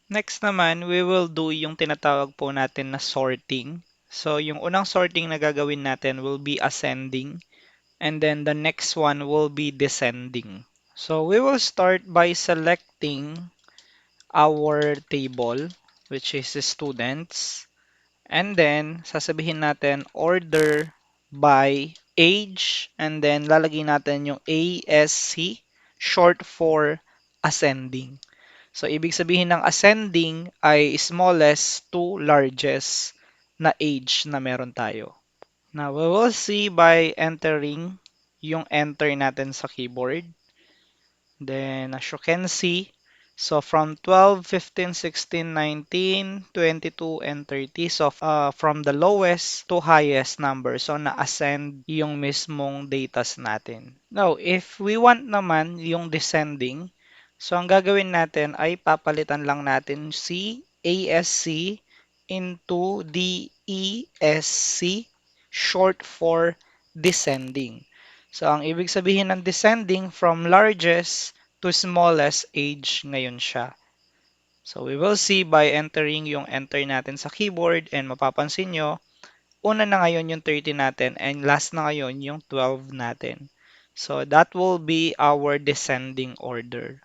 Next naman, we will do yung tinatawag po natin na sorting. So, yung unang sorting na gagawin natin will be ascending, and then the next one will be descending. So, we will start by selecting our table, which is students. And then, sasabihin natin order by age, and then lalagay natin yung ASC, short for ascending. So, ibig sabihin ng ascending ay smallest to largest na age na meron tayo. Now, we will see by entering yung enter natin sa keyboard. Then, as you can see, so from 12, 15, 16, 19, 22, and 30. So, from the lowest to highest number. So, na-ascend yung mismong datas natin. Now, if we want naman yung descending, so ang gagawin natin ay papalitan lang natin si ASC into DESC, short for descending. So, ang ibig sabihin ng descending from largest to smallest age ngayon siya. So, we will see by entering yung enter natin sa keyboard and mapapansin nyo, una na ngayon yung 30 natin and last na ngayon yung 12 natin. So, that will be our descending order.